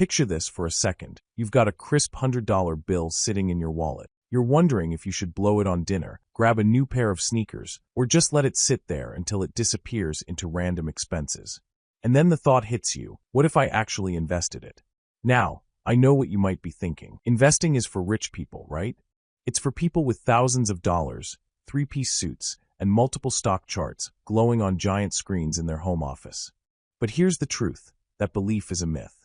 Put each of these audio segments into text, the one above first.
Picture this for a second. You've got a crisp $100 bill sitting in your wallet. You're wondering if you should blow it on dinner, grab a new pair of sneakers, or just let it sit there until it disappears into random expenses. And then the thought hits you, what if I actually invested it? Now, I know what you might be thinking. Investing is for rich people, right? It's for people with thousands of dollars, three-piece suits, and multiple stock charts glowing on giant screens in their home office. But here's the truth, that belief is a myth.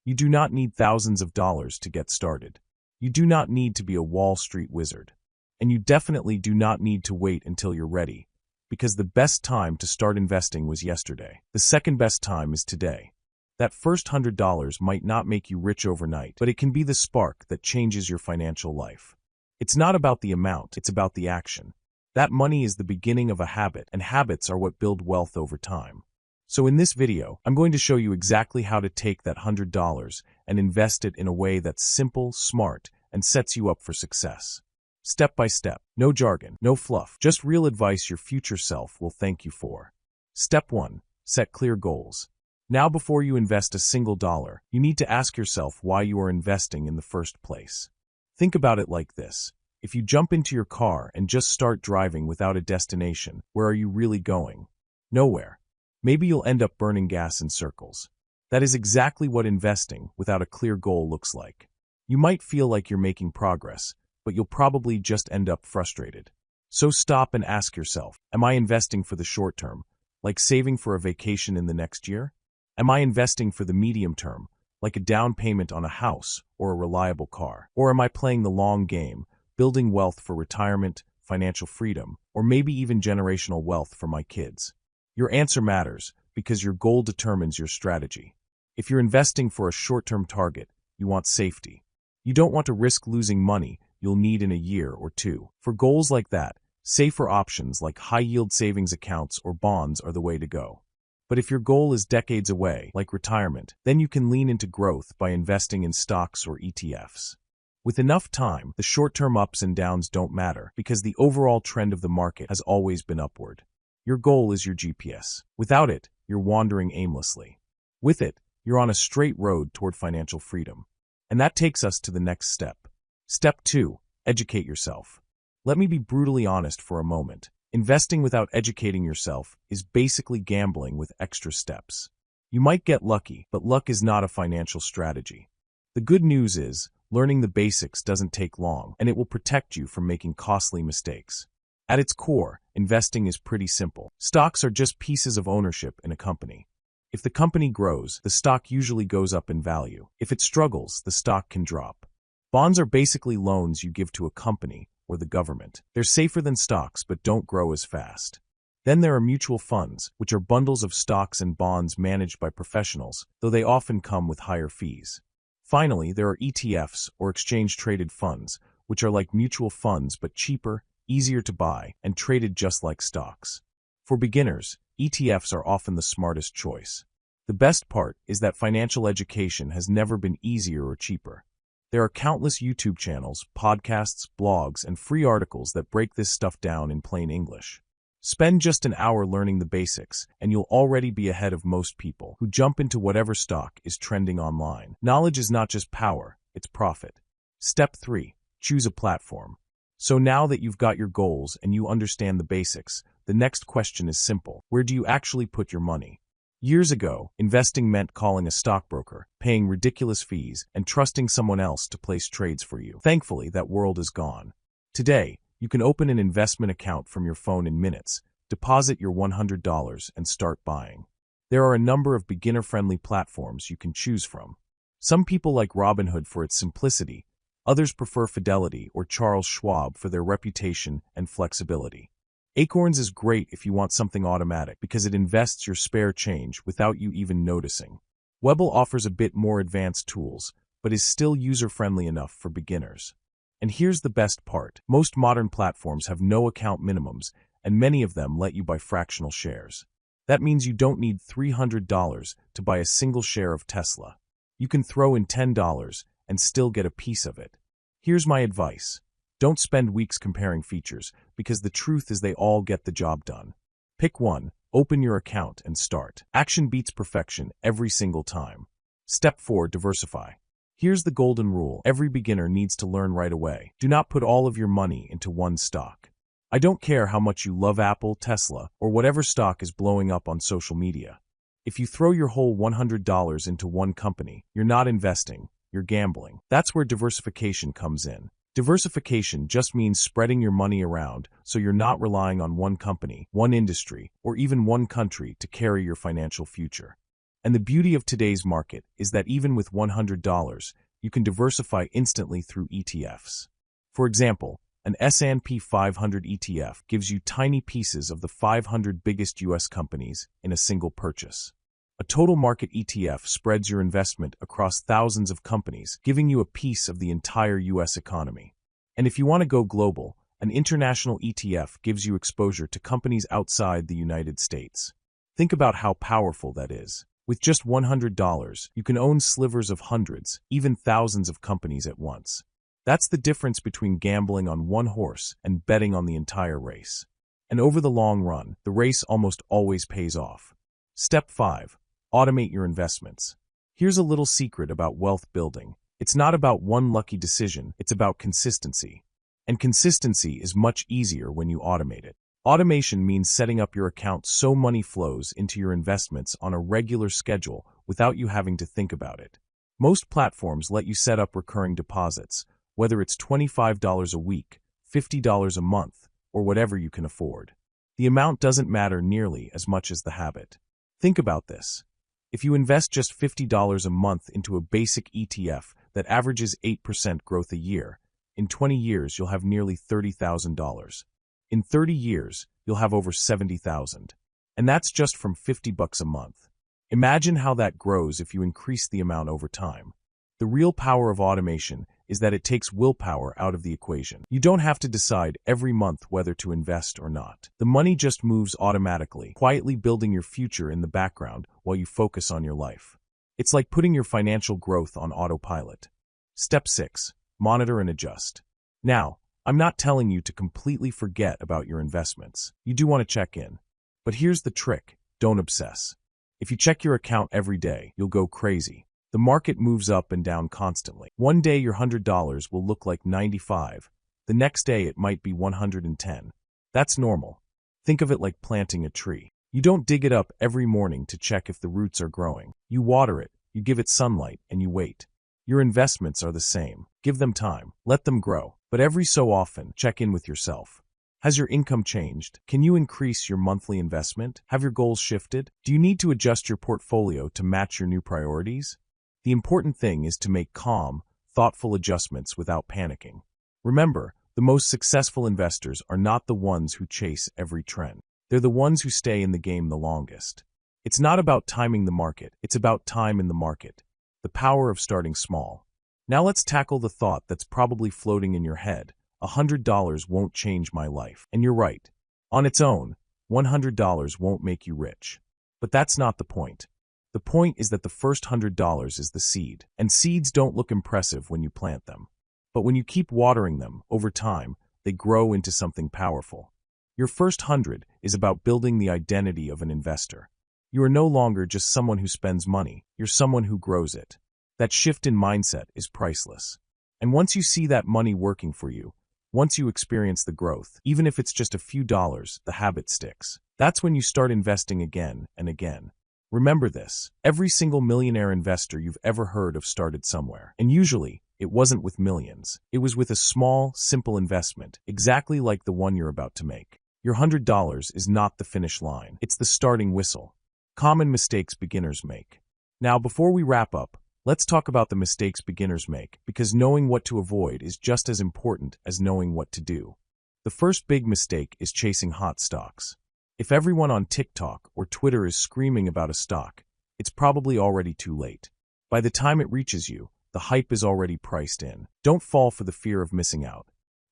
You do not need thousands of dollars to get started. You do not need to be a Wall Street wizard. And you definitely do not need to wait until you're ready, because the best time to start investing was yesterday. The second best time is today. That first $100 might not make you rich overnight, but it can be the spark that changes your financial life. It's not about the amount, it's about the action. That money is the beginning of a habit, and habits are what build wealth over time. So in this video, I'm going to show you exactly how to take that $100 and invest it in a way that's simple, smart, and sets you up for success. Step by step, no jargon, no fluff, just real advice your future self will thank you for. Step 1. Set clear goals. Now before you invest a single dollar, you need to ask yourself why you are investing in the first place. Think about it like this. If you jump into your car and just start driving without a destination, where are you really going? Nowhere. Maybe you'll end up burning gas in circles. That is exactly what investing without a clear goal looks like. You might feel like you're making progress, but you'll probably just end up frustrated. So stop and ask yourself, am I investing for the short term, like saving for a vacation in the next year? Am I investing for the medium term, like a down payment on a house or a reliable car? Or am I playing the long game, building wealth for retirement, financial freedom, or maybe even generational wealth for my kids? Your answer matters because your goal determines your strategy. If you're investing for a short-term target, you want safety. You don't want to risk losing money you'll need in a year or two. For goals like that, safer options like high-yield savings accounts or bonds are the way to go. But if your goal is decades away, like retirement, then you can lean into growth by investing in stocks or ETFs. With enough time, the short-term ups and downs don't matter because the overall trend of the market has always been upward. Your goal is your GPS. Without it, you're wandering aimlessly. With it, you're on a straight road toward financial freedom. And that takes us to the next step. Step 2. Educate yourself. Let me be brutally honest for a moment. Investing without educating yourself is basically gambling with extra steps. You might get lucky, but luck is not a financial strategy. The good news is, learning the basics doesn't take long, and it will protect you from making costly mistakes. At its core, investing is pretty simple. Stocks are just pieces of ownership in a company. If the company grows, the stock usually goes up in value. If it struggles, the stock can drop. Bonds are basically loans you give to a company or the government. They're safer than stocks but don't grow as fast. Then there are mutual funds, which are bundles of stocks and bonds managed by professionals, though they often come with higher fees. Finally, there are ETFs or exchange-traded funds, which are like mutual funds but cheaper, easier to buy, and traded just like stocks. For beginners, ETFs are often the smartest choice. The best part is that financial education has never been easier or cheaper. There are countless YouTube channels, podcasts, blogs, and free articles that break this stuff down in plain English. Spend just an hour learning the basics, and you'll already be ahead of most people who jump into whatever stock is trending online. Knowledge is not just power, it's profit. Step 3. Choose a platform. So now that you've got your goals and you understand the basics, the next question is simple. Where do you actually put your money? Years ago, investing meant calling a stockbroker, paying ridiculous fees, and trusting someone else to place trades for you. Thankfully, that world is gone. Today, you can open an investment account from your phone in minutes, deposit your $100, and start buying. There are a number of beginner-friendly platforms you can choose from. Some people like Robinhood for its simplicity, others prefer Fidelity or Charles Schwab for their reputation and flexibility. Acorns is great if you want something automatic because it invests your spare change without you even noticing. Webull offers a bit more advanced tools, but is still user-friendly enough for beginners. And here's the best part. Most modern platforms have no account minimums, and many of them let you buy fractional shares. That means you don't need $300 to buy a single share of Tesla. You can throw in $10 and still get a piece of it. Here's my advice. Don't spend weeks comparing features, because the truth is they all get the job done. Pick one, open your account, and start. Action beats perfection every single time. Step 4. Diversify. Here's the golden rule every beginner needs to learn right away. Do not put all of your money into one stock. I don't care how much you love Apple, Tesla, or whatever stock is blowing up on social media. If you throw your whole $100 into one company, you're not investing, you're gambling. That's where diversification comes in. Diversification just means spreading your money around so you're not relying on one company, one industry, or even one country to carry your financial future. And the beauty of today's market is that even with $100, you can diversify instantly through ETFs. For example, an S&P 500 ETF gives you tiny pieces of the 500 biggest U.S. companies in a single purchase. A total market ETF spreads your investment across thousands of companies, giving you a piece of the entire U.S. economy. And if you want to go global, an international ETF gives you exposure to companies outside the United States. Think about how powerful that is. With just $100, you can own slivers of hundreds, even thousands of companies at once. That's the difference between gambling on one horse and betting on the entire race. And over the long run, the race almost always pays off. Step 5. Automate your investments. Here's a little secret about wealth building. It's not about one lucky decision, it's about consistency. And consistency is much easier when you automate it. Automation means setting up your account so money flows into your investments on a regular schedule without you having to think about it. Most platforms let you set up recurring deposits, whether it's $25 a week, $50 a month, or whatever you can afford. The amount doesn't matter nearly as much as the habit. Think about this. If you invest just $50 a month into a basic ETF that averages 8% growth a year, in 20 years you'll have nearly $30,000. In 30 years, you'll have over $70,000. And that's just from $50 a month. Imagine how that grows if you increase the amount over time. The real power of automation is that it takes willpower out of the equation. You don't have to decide every month whether to invest or not. The money just moves automatically, quietly building your future in the background while you focus on your life. It's like putting your financial growth on autopilot. Step 6. Monitor and adjust. Now, I'm not telling you to completely forget about your investments. You do want to check in. But here's the trick. Don't obsess. If you check your account every day, you'll go crazy. The market moves up and down constantly. One day your $100 will look like $95. The next day it might be $110. That's normal. Think of it like planting a tree. You don't dig it up every morning to check if the roots are growing. You water it, you give it sunlight, and you wait. Your investments are the same. Give them time. Let them grow. But every so often, check in with yourself. Has your income changed? Can you increase your monthly investment? Have your goals shifted? Do you need to adjust your portfolio to match your new priorities? The important thing is to make calm, thoughtful adjustments without panicking. Remember, the most successful investors are not the ones who chase every trend. They're the ones who stay in the game the longest. It's not about timing the market, it's about time in the market. The power of starting small. Now let's tackle the thought that's probably floating in your head. $100 won't change my life. And you're right. On its own, $100 won't make you rich. But that's not the point. The point is that the first $100 is the seed, and seeds don't look impressive when you plant them. But when you keep watering them, over time, they grow into something powerful. Your first 100 is about building the identity of an investor. You are no longer just someone who spends money, you're someone who grows it. That shift in mindset is priceless. And once you see that money working for you, once you experience the growth, even if it's just a few dollars, the habit sticks. That's when you start investing again and again. Remember this, every single millionaire investor you've ever heard of started somewhere. And usually, it wasn't with millions. It was with a small, simple investment, exactly like the one you're about to make. Your $100 is not the finish line. It's the starting whistle. Common mistakes beginners make. Now, before we wrap up, let's talk about the mistakes beginners make, because knowing what to avoid is just as important as knowing what to do. The first big mistake is chasing hot stocks. If everyone on TikTok or Twitter is screaming about a stock, it's probably already too late. By the time it reaches you, the hype is already priced in. Don't fall for the fear of missing out.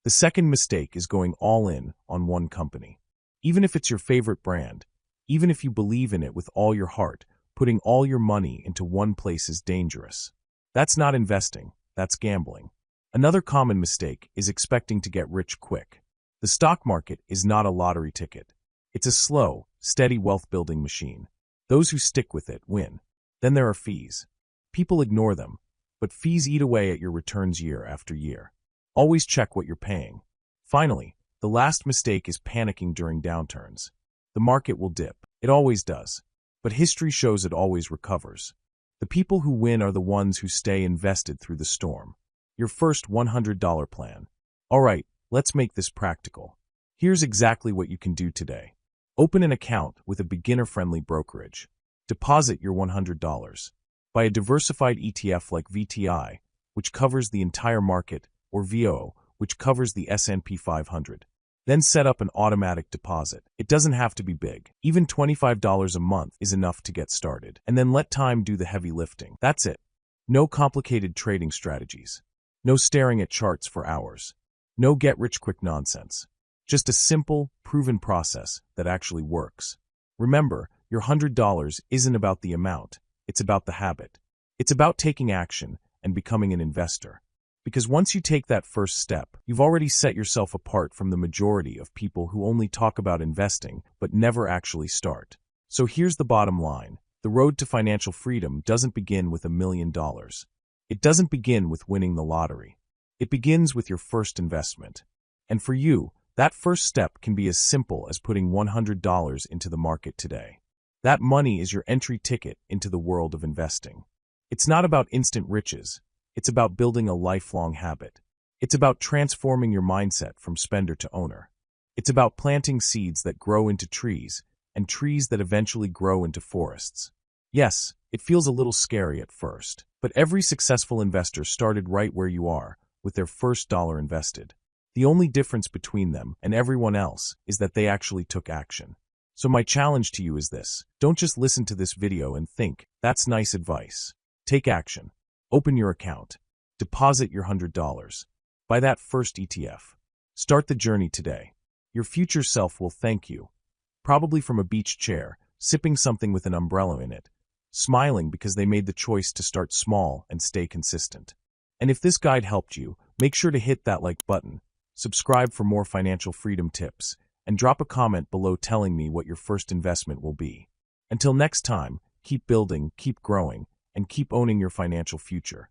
The second mistake is going all in on one company. Even if it's your favorite brand, even if you believe in it with all your heart, putting all your money into one place is dangerous. That's not investing, that's gambling. Another common mistake is expecting to get rich quick. The stock market is not a lottery ticket. It's a slow, steady wealth-building machine. Those who stick with it win. Then there are fees. People ignore them, but fees eat away at your returns year after year. Always check what you're paying. Finally, the last mistake is panicking during downturns. The market will dip. It always does. But history shows it always recovers. The people who win are the ones who stay invested through the storm. Your first $100 plan. All right, let's make this practical. Here's exactly what you can do today. Open an account with a beginner-friendly brokerage. Deposit your $100. Buy a diversified ETF like VTI, which covers the entire market, or VO, which covers the S&P 500. Then set up an automatic deposit. It doesn't have to be big. Even $25 a month is enough to get started. And then let time do the heavy lifting. That's it. No complicated trading strategies. No staring at charts for hours. No get-rich-quick nonsense. Just a simple, proven process that actually works. Remember, your $100 isn't about the amount. It's about the habit. It's about taking action and becoming an investor. Because once you take that first step, you've already set yourself apart from the majority of people who only talk about investing but never actually start. So here's the bottom line. The road to financial freedom doesn't begin with $1 million. It doesn't begin with winning the lottery. It begins with your first investment. And for you, that first step can be as simple as putting $100 into the market today. That money is your entry ticket into the world of investing. It's not about instant riches. It's about building a lifelong habit. It's about transforming your mindset from spender to owner. It's about planting seeds that grow into trees, and trees that eventually grow into forests. Yes, it feels a little scary at first, but every successful investor started right where you are, with their first dollar invested. The only difference between them and everyone else is that they actually took action. So my challenge to you is this. Don't just listen to this video and think, that's nice advice. Take action. Open your account. Deposit your $100. Buy that first ETF. Start the journey today. Your future self will thank you. Probably from a beach chair, sipping something with an umbrella in it, smiling because they made the choice to start small and stay consistent. And if this guide helped you, make sure to hit that like button, subscribe for more financial freedom tips, and drop a comment below telling me what your first investment will be. Until next time, keep building, keep growing, and keep owning your financial future.